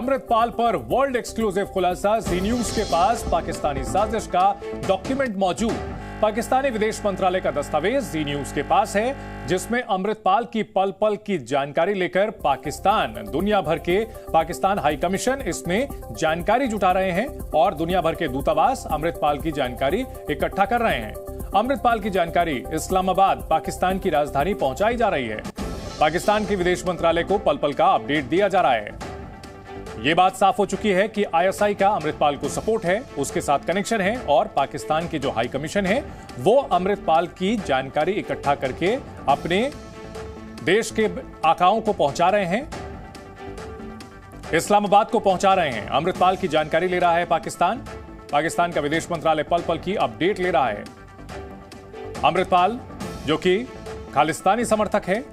अमृतपाल पर world exclusive खुलासा, जी news के पास पाकिस्तानी साजिश का डॉक्यूमेंट मौजूद। पाकिस्तानी विदेश मंत्रालय का दस्तावेज जी न्यूज के पास है, जिसमें अमृतपाल की पल पल की जानकारी लेकर पाकिस्तान, दुनिया भर के पाकिस्तान हाई कमीशन इसमें जानकारी जुटा रहे हैं और दुनिया भर के दूतावास अमृतपाल की जानकारी इकट्ठा कर रहे हैं। अमृतपाल की जानकारी इस्लामाबाद, पाकिस्तान की राजधानी पहुंचाई जा रही है। पाकिस्तान के विदेश मंत्रालय को पल पल का अपडेट दिया जा रहा है। यह बात साफ हो चुकी है कि आईएसआई का अमृतपाल को सपोर्ट है, उसके साथ कनेक्शन है और पाकिस्तान के जो हाई कमीशन है वो अमृतपाल की जानकारी इकट्ठा करके अपने देश के आकाओं को पहुंचा रहे हैं, इस्लामाबाद को पहुंचा रहे हैं। अमृतपाल की जानकारी ले रहा है पाकिस्तान। पाकिस्तान का विदेश मंत्रालय पल पल की अपडेट ले रहा है। अमृतपाल, जो कि खालिस्तानी समर्थक है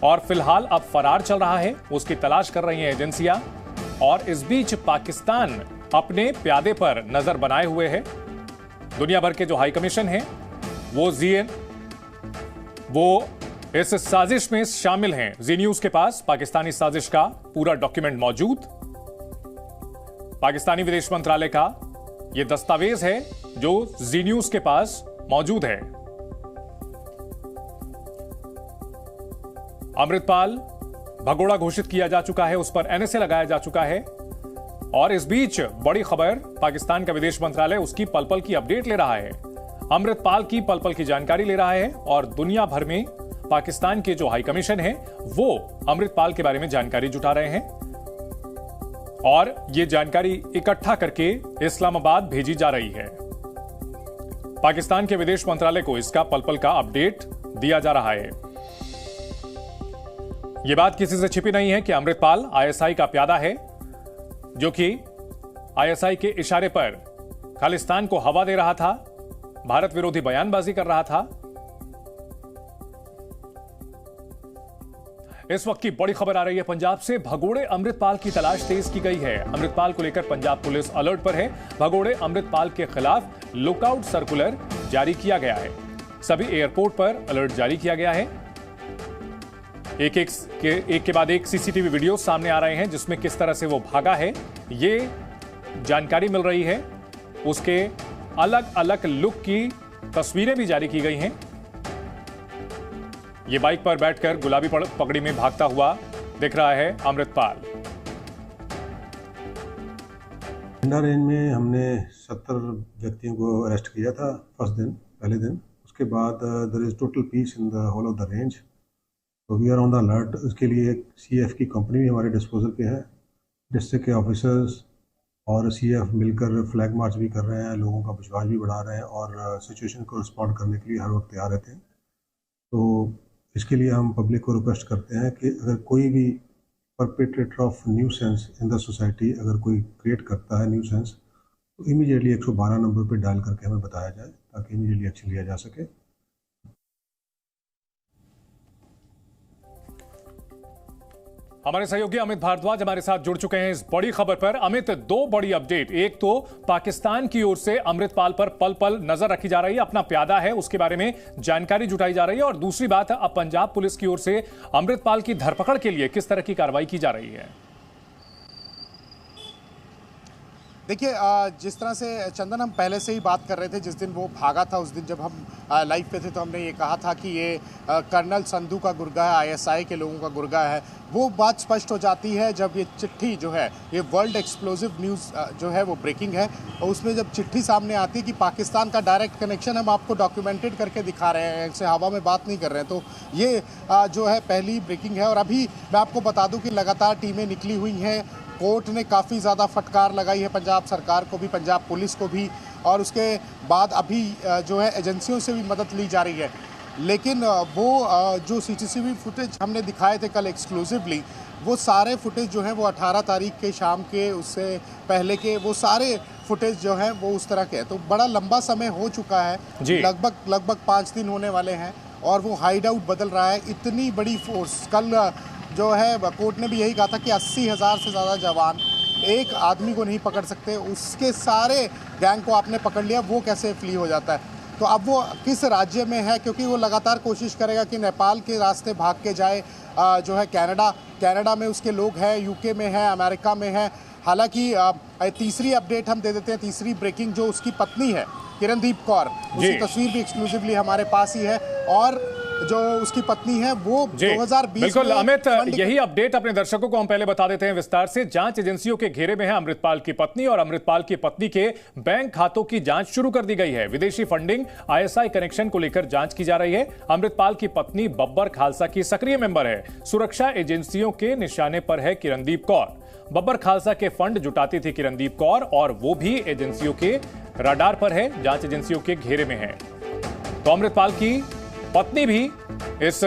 और फिलहाल अब फरार चल रहा है, उसकी तलाश कर रही हैं एजेंसियां। और इस बीच पाकिस्तान अपने प्यादे पर नजर बनाए हुए है। दुनिया भर के जो हाई कमीशन है वो इस साजिश में शामिल हैं। जी न्यूज के पास पाकिस्तानी साजिश का पूरा डॉक्यूमेंट मौजूद। पाकिस्तानी विदेश मंत्रालय का यह दस्तावेज है जो जी न्यूज के पास मौजूद है। अमृतपाल भगोड़ा घोषित किया जा चुका है, उस पर एनएसए लगाया जा चुका है। और इस बीच बड़ी खबर, पाकिस्तान का विदेश मंत्रालय उसकी पल पल की अपडेट ले रहा है, अमृतपाल की पल पल की जानकारी ले रहा है और दुनिया भर में पाकिस्तान के जो हाई कमीशन है वो अमृतपाल के बारे में जानकारी जुटा रहे हैं और ये जानकारी इकट्ठा करके इस्लामाबाद भेजी जा रही है। पाकिस्तान के विदेश मंत्रालय को इसका पल पल का अपडेट दिया जा रहा है। यह बात किसी से छिपी नहीं है कि अमृतपाल आईएसआई का प्यादा है, जो कि आईएसआई के इशारे पर खालिस्तान को हवा दे रहा था, भारत विरोधी बयानबाजी कर रहा था। इस वक्त की बड़ी खबर आ रही है पंजाब से। भगोड़े अमृतपाल की तलाश तेज की गई है। अमृतपाल को लेकर पंजाब पुलिस अलर्ट पर है। भगोड़े अमृतपाल के खिलाफ लुकआउट सर्कुलर जारी किया गया है। सभी एयरपोर्ट पर अलर्ट जारी किया गया है। एक के बाद एक सीसीटीवी वीडियो सामने आ रहे हैं जिसमें किस तरह से वो भागा है ये जानकारी मिल रही है। उसके अलग अलग लुक की तस्वीरें भी जारी की गई हैं। ये बाइक पर बैठकर गुलाबी पगड़ी में भागता हुआ दिख रहा है अमृतपाल। इंडा रेंज में हमने 70 व्यक्तियों को अरेस्ट किया था पहले दिन। उसके बाद there is total peace in the whole of the range. तो we are on the alert. उसके लिए एक सीएफ की कंपनी भी हमारे डिस्पोजल पे है। डिस्ट्रिक्ट के ऑफिसर्स और सीएफ मिलकर फ्लैग मार्च भी कर रहे हैं, लोगों का विश्वास भी बढ़ा रहे हैं और सिचुएशन को रिस्पॉन्ड करने के लिए हर वक्त तैयार रहते हैं। तो इसके लिए हम पब्लिक को रिक्वेस्ट करते हैं कि अगर कोई भी perpetrator of nuisance in the society अगर कोई क्रिएट करता है न्यूसेंस, तो इमीडिएटली 112 नंबर पर डायल करके हमें बताया जाए ताकि इमीडिएटली एक्शन लिया जा सके। हमारे सहयोगी अमित भारद्वाज हमारे साथ जुड़ चुके हैं इस बड़ी खबर पर। अमित, दो बड़ी अपडेट। एक तो पाकिस्तान की ओर से अमृतपाल पर पल पल नजर रखी जा रही है, अपना प्यादा है उसके बारे में जानकारी जुटाई जा रही है, और दूसरी बात अब पंजाब पुलिस की ओर से अमृतपाल की धरपकड़ के लिए किस तरह की कार्रवाई की जा रही है। देखिए, जिस तरह से चंदन हम पहले से ही बात कर रहे थे, जिस दिन वो भागा था उस दिन जब हम लाइव पे थे तो हमने ये कहा था कि ये कर्नल संधू का गुर्गा है, आईएसआई के लोगों का गुर्गा है। वो बात स्पष्ट हो जाती है जब ये चिट्ठी जो है, ये वर्ल्ड एक्सप्लोजिव न्यूज़ जो है वो ब्रेकिंग है, और उसमें जब चिट्ठी सामने आती है कि पाकिस्तान का डायरेक्ट कनेक्शन हम आपको डॉक्यूमेंटेड करके दिखा रहे हैं, ऐसे हवा में बात नहीं कर रहे हैं। तो ये जो है पहली ब्रेकिंग है। और अभी मैं आपको बता दूँ कि लगातार टीमें निकली हुई हैं। कोर्ट ने काफ़ी ज़्यादा फटकार लगाई है पंजाब सरकार को भी, पंजाब पुलिस को भी, और उसके बाद अभी जो है एजेंसियों से भी मदद ली जा रही है। लेकिन वो जो सीसीटीवी फुटेज हमने दिखाए थे कल एक्सक्लूसिवली, वो सारे फुटेज जो हैं वो 18 तारीख के शाम के, उससे पहले के, वो सारे फुटेज जो हैं वो उस तरह के हैं। तो बड़ा लंबा समय हो चुका है, लगभग 5 दिन होने वाले हैं, और वो हाइड आउट बदल रहा है। इतनी बड़ी फोर्स, कल जो है कोर्ट ने भी यही कहा था कि 80,000 से ज़्यादा जवान एक आदमी को नहीं पकड़ सकते, उसके सारे गैंग को आपने पकड़ लिया, वो कैसे फ्ली हो जाता है। तो अब वो किस राज्य में है, क्योंकि वो लगातार कोशिश करेगा कि नेपाल के रास्ते भाग के जाए, जो है कनाडा में उसके लोग हैं, यूके में है, अमेरिका में है। हालांकि तीसरी अपडेट हम दे देते हैं, तीसरी ब्रेकिंग जो उसकी पत्नी है किरणदीप कौर, उसकी तस्वीर भी एक्सक्लूसिवली हमारे पास ही है और जो उसकी पत्नी है वो 2020 बिल्कुल अमित, यही अपडेट अपने दर्शकों को हम पहले बता देते हैं विस्तार से। जांच एजेंसियों के घेरे में है अमृतपाल की पत्नी और अमृतपाल की पत्नी के बैंक खातों की जांच शुरू कर दी गई है। विदेशी फंडिंग, आईएसआई कनेक्शन को लेकर जांच की जा रही है। अमृतपाल की पत्नी बब्बर खालसा की सक्रिय मेंबर है। सुरक्षा एजेंसियों के निशाने पर है किरणदीप कौर। बब्बर खालसा के फंड जुटाती थी किरणदीप कौर और वो भी एजेंसियों के रडार पर है, जांच एजेंसियों के घेरे में है। तो अमृतपाल की पत्नी भी इस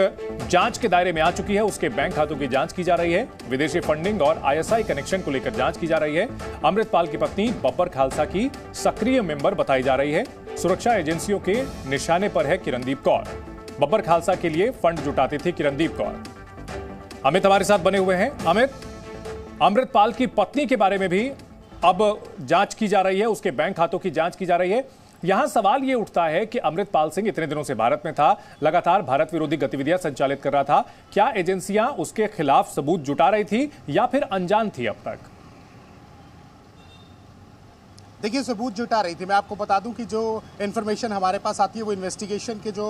जांच के दायरे में आ चुकी है। उसके बैंक खातों की जांच की जा रही है। विदेशी फंडिंग और आईएसआई कनेक्शन को लेकर जांच की जा रही है। अमृतपाल की पत्नी बब्बर खालसा की सक्रिय मेंबर बताई जा रही है। सुरक्षा एजेंसियों के निशाने पर है किरणदीप कौर। बब्बर खालसा के लिए फंड जुटाती थी किरणदीप कौर। अमित हमारे साथ बने हुए हैं। अमित, अमृतपाल की पत्नी के बारे में भी अब जांच की जा रही है, उसके बैंक खातों की जांच की जा रही है। यहां सवाल यह उठता है कि अमृतपाल सिंह इतने दिनों से भारत में था, लगातार भारत विरोधी गतिविधियां संचालित कर रहा था। क्या एजेंसियां उसके खिलाफ सबूत जुटा रही थी या फिर अनजान थी अब तक? देखिए, सबूत जुटा रही थी। मैं आपको बता दूं कि जो इन्फॉर्मेशन हमारे पास आती है वो इन्वेस्टिगेशन के जो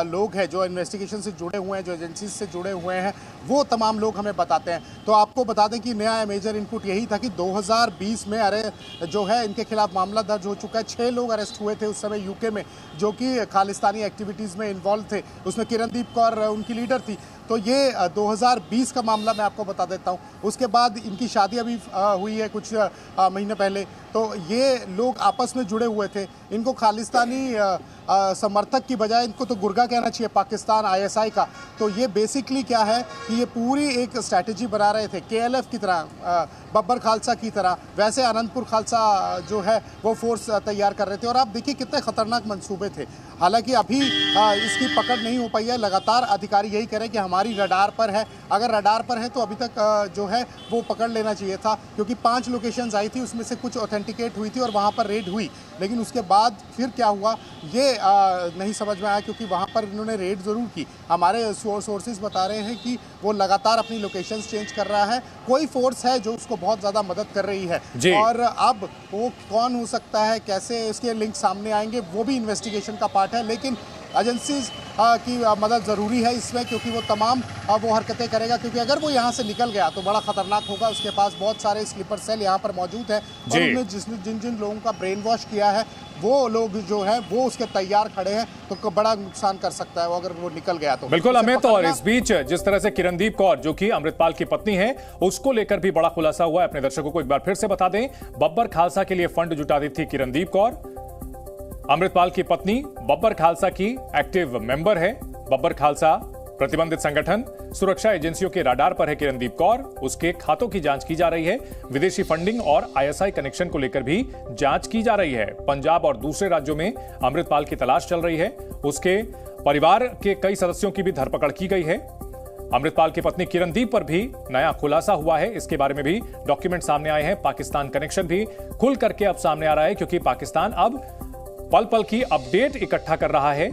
लोग हैं, जो इन्वेस्टिगेशन से जुड़े हुए हैं, जो एजेंसी से जुड़े हुए हैं, वो तमाम लोग हमें बताते हैं। तो आपको बता दें कि नया मेजर इनपुट यही था कि 2020 में जो है इनके खिलाफ मामला दर्ज हो चुका है। 6 लोग अरेस्ट हुए थे उस समय यूके में, जो कि खालिस्तानी एक्टिविटीज़ में इन्वॉल्व थे। उसमें किरणदीप कौर उनकी लीडर थी। तो ये 2020 का मामला मैं आपको बता देता हूँ। उसके बाद इनकी शादी अभी हुई है कुछ महीने पहले। तो ये लोग आपस में जुड़े हुए थे। इनको खालिस्तानी समर्थक की बजाय इनको तो गुर्गा कहना चाहिए, पाकिस्तान आईएसआई का। तो ये बेसिकली क्या है कि ये पूरी एक स्ट्रैटेजी बना रहे थे केएलएफ की तरह, बब्बर खालसा की तरह। वैसे अनंतपुर खालसा जो है वो फोर्स तैयार कर रहे थे। और आप देखिए कितने खतरनाक मंसूबे थे। हालांकि अभी इसकी पकड़ नहीं हो पाई है। लगातार अधिकारी यही कह रहे हैं कि हमारी रडार पर है। अगर रडार पर है तो अभी तक जो है वो पकड़ लेना चाहिए था, क्योंकि 5 लोकेशंस आई थी, उसमें से कुछ ऑथेंटिकेट हुई थी और वहाँ पर रेड हुई। लेकिन उसके बाद फिर क्या हुआ ये नहीं समझ में आया, क्योंकि वहाँ पर इन्होंने रेड ज़रूर की। हमारे सोर्सेज बता रहे हैं कि वो लगातार अपनी लोकेशंस चेंज कर रहा है। कोई फोर्स है जो उसको बहुत ज़्यादा मदद कर रही है। और अब वो कौन हो सकता है, कैसे उसके लिंक सामने आएंगे, वो भी इन्वेस्टिगेशन का पार्ट है। लेकिन एजेंसीज की मदद ज़रूरी है इसमें, क्योंकि वो तमाम वो हरकतें करेगा। क्योंकि अगर वो यहाँ से निकल गया तो बड़ा खतरनाक होगा। उसके पास बहुत सारे स्लीपर सेल यहाँ पर मौजूद है और उन्होंने जिन लोगों का ब्रेन वॉश किया है वो लोग जो है वो उसके तैयार खड़े हैं। तो बड़ा नुकसान कर सकता है वो अगर वो निकल गया तो। बिल्कुल अमित, और इस बीच जिस तरह से किरणदीप कौर जो कि अमृतपाल की पत्नी है, उसको लेकर भी बड़ा खुलासा हुआ है। अपने दर्शकों को एक बार फिर से बता दें, बब्बर खालसा के लिए फंड जुटाती थी किरणदीप कौर। अमृतपाल की पत्नी बब्बर खालसा की एक्टिव मेंबर है। बब्बर खालसा प्रतिबंधित संगठन, सुरक्षा एजेंसियों के रडार पर है किरणदीप कौर। उसके खातों की जांच की जा रही है। विदेशी फंडिंग और आईएसआई कनेक्शन को लेकर भी जांच की जा रही है। पंजाब और दूसरे राज्यों में अमृतपाल की तलाश चल रही है। उसके परिवार के कई सदस्यों की भी धरपकड़ की गई है। अमृतपाल की पत्नी किरणदीप पर भी नया खुलासा हुआ है। इसके बारे में भी डॉक्यूमेंट सामने आए हैं। पाकिस्तान कनेक्शन भी खुल करके अब सामने आ रहा है, क्योंकि पाकिस्तान अब पल पल की अपडेट इकट्ठा कर रहा है।